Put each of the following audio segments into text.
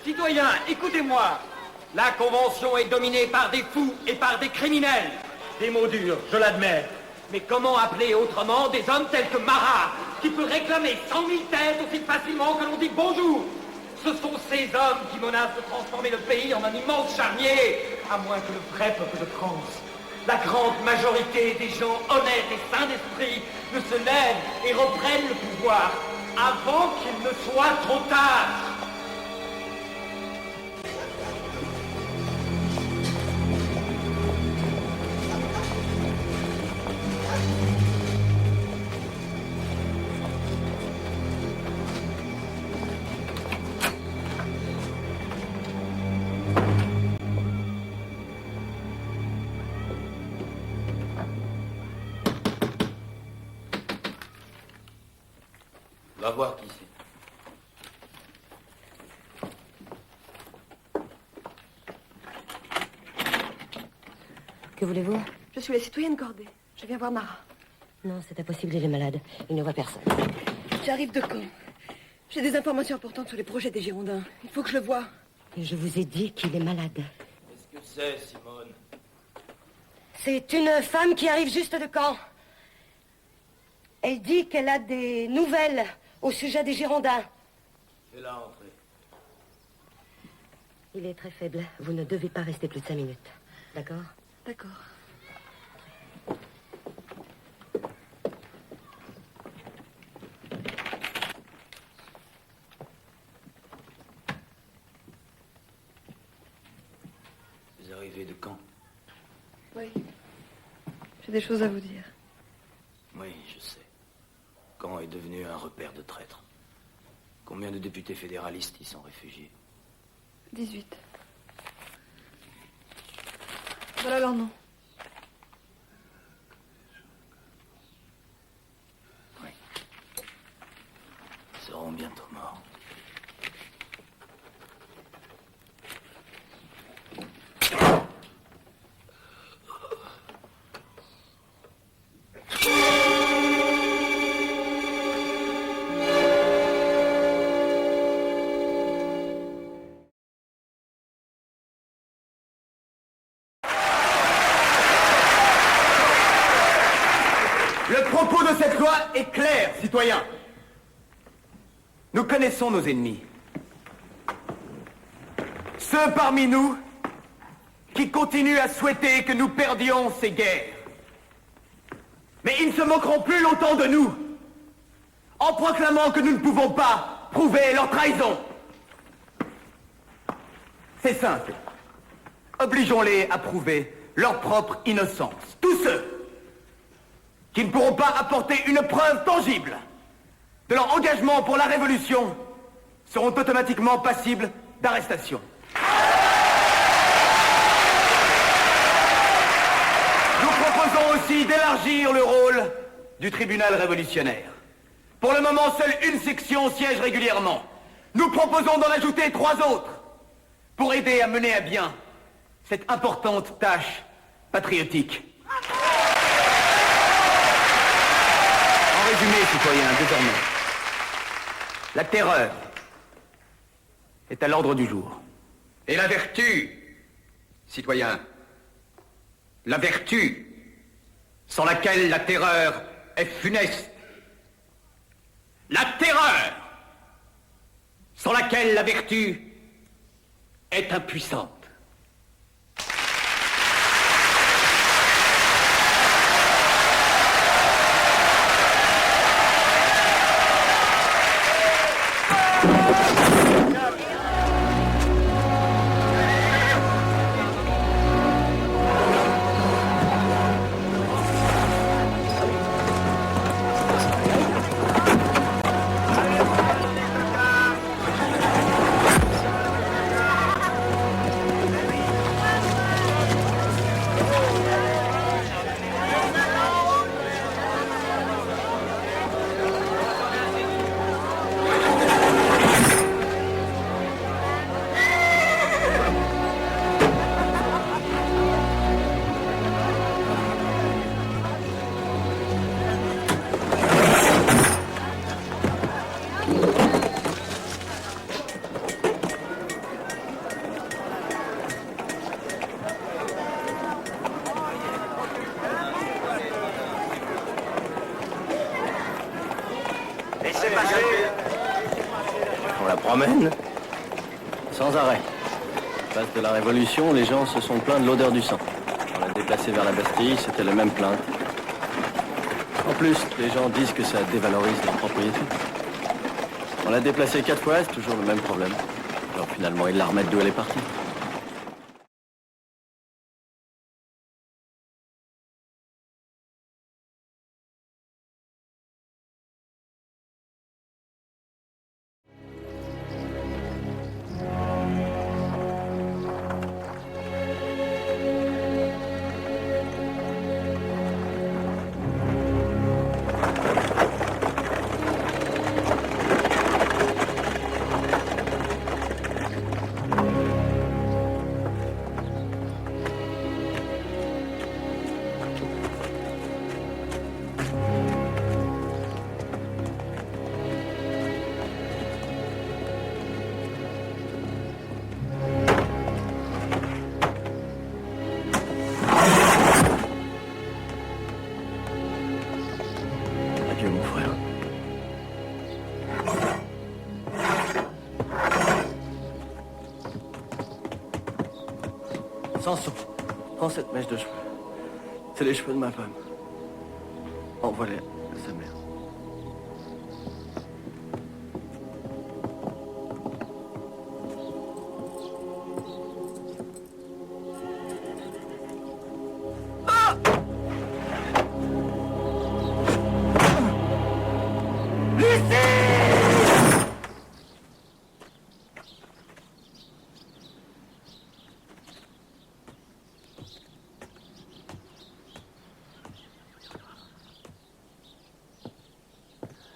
Citoyens, écoutez-moi. La Convention est dominée par des fous et par des criminels. Des mots durs, je l'admets. Mais comment appeler autrement des hommes tels que Marat, qui peut réclamer 100 000 têtes aussi facilement que l'on dit bonjour? Ce sont ces hommes qui menacent de transformer le pays en un immense charnier, à moins que le vrai peuple de France, la grande majorité des gens honnêtes et sains d'esprit, ne se lèvent et reprennent le pouvoir avant qu'il ne soit trop tard. Va voir qui c'est. Que voulez-vous? Je suis la citoyenne Corday. Je viens voir Marat. Non, c'est impossible, il est malade. Il ne voit personne. J'arrive de Caen. J'ai des informations importantes sur les projets des Girondins. Il faut que je le voie. Et je vous ai dit qu'il est malade. Qu'est-ce que c'est, Simone? C'est une femme qui arrive juste de Caen. Elle dit qu'elle a des nouvelles au sujet des Girondins. Fais-la entrer. Il est très faible. Vous ne devez pas rester plus de 5 minutes. D'accord? D'accord. Vous arrivez de Caen? Oui. J'ai des choses à vous dire. Oui, je sais. Caen est devenu un repère de traîtres. Combien de députés fédéralistes y sont réfugiés? 18. Voilà leur nom. Oui. Ils seront bientôt morts. Le propos de cette loi est clair, citoyens. Nous connaissons nos ennemis. Ceux parmi nous qui continuent à souhaiter que nous perdions ces guerres. Mais ils ne se moqueront plus longtemps de nous, en proclamant que nous ne pouvons pas prouver leur trahison. C'est simple. Obligeons-les à prouver leur propre innocence. Tous ceux qui ne pourront pas apporter une preuve tangible de leur engagement pour la Révolution seront automatiquement passibles d'arrestation. Nous proposons aussi d'élargir le rôle du tribunal révolutionnaire. Pour le moment, seule une section siège régulièrement. Nous proposons d'en ajouter 3 autres pour aider à mener à bien cette importante tâche patriotique. En résumé, citoyens, désormais, la terreur est à l'ordre du jour. Et la vertu, citoyens, la vertu, sans laquelle la terreur est funeste. La terreur, sans laquelle la vertu est impuissante. On la promène sans arrêt. Place de la Révolution, les gens se sont plaints de l'odeur du sang. On l'a déplacée vers la Bastille, c'était la même plainte. En plus, les gens disent que ça dévalorise leur propriété. On l'a déplacée 4 fois, c'est toujours le même problème. Alors finalement, ils la remettent d'où elle est partie. Adieu, mon frère. Samson, prends cette mèche de cheveux. C'est les cheveux de ma femme. Envoie-les à sa mère.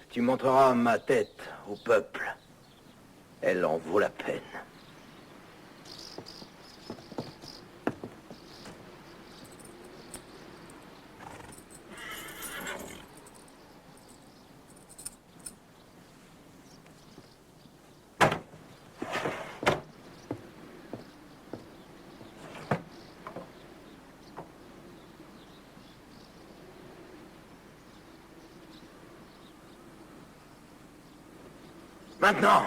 Tu montreras ma tête au peuple. Elle en vaut la peine. Maintenant!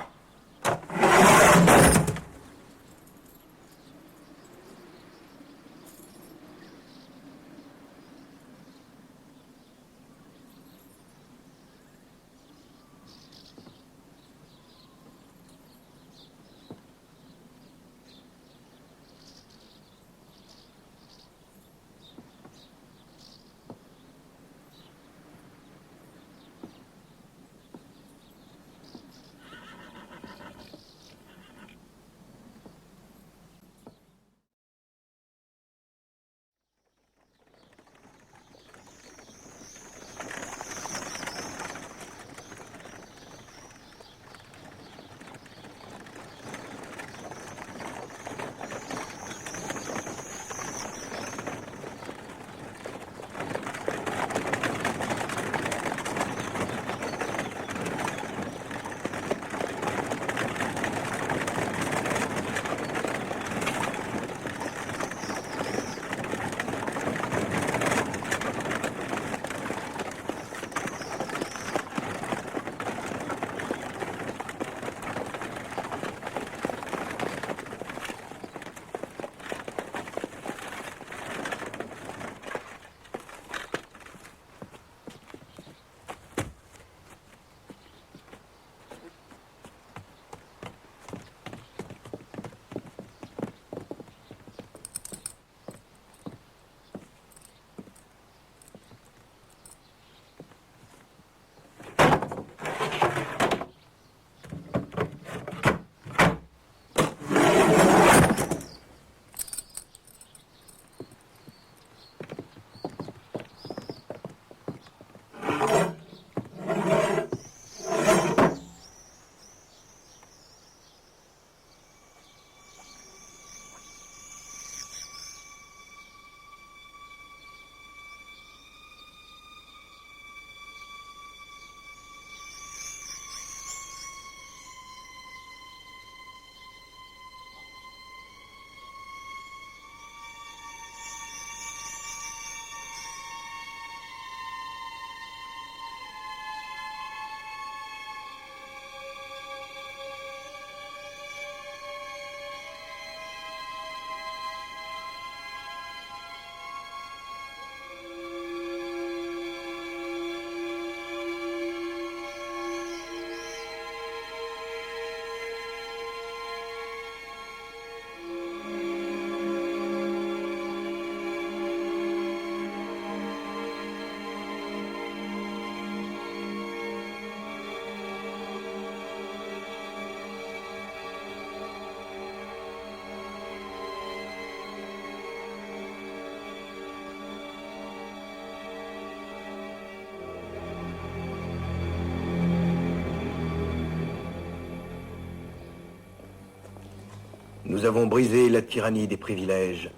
Nous avons brisé la tyrannie des privilèges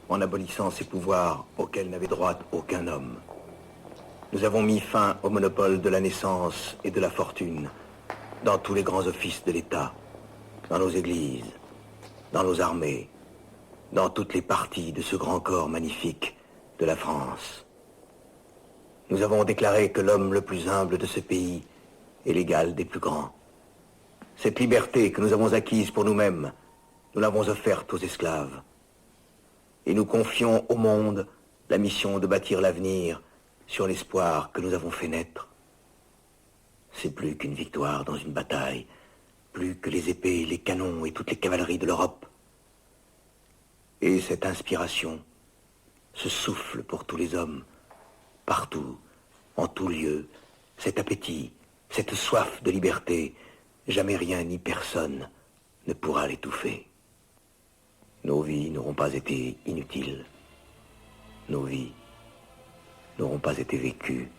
en abolissant ces pouvoirs auxquels n'avait droit aucun homme. Nous avons mis fin au monopole de la naissance et de la fortune dans tous les grands offices de l'État, dans nos églises, dans nos armées, dans toutes les parties de ce grand corps magnifique de la France. Nous avons déclaré que l'homme le plus humble de ce pays est l'égal des plus grands. Cette liberté que nous avons acquise pour nous-mêmes, nous l'avons offerte aux esclaves. Et nous confions au monde la mission de bâtir l'avenir sur l'espoir que nous avons fait naître. C'est plus qu'une victoire dans une bataille, plus que les épées, les canons et toutes les cavaleries de l'Europe. Et cette inspiration, ce souffle pour tous les hommes, partout, en tout lieu, cet appétit, cette soif de liberté, jamais rien ni personne ne pourra l'étouffer. Nos vies n'auront pas été inutiles. Nos vies n'auront pas été vécues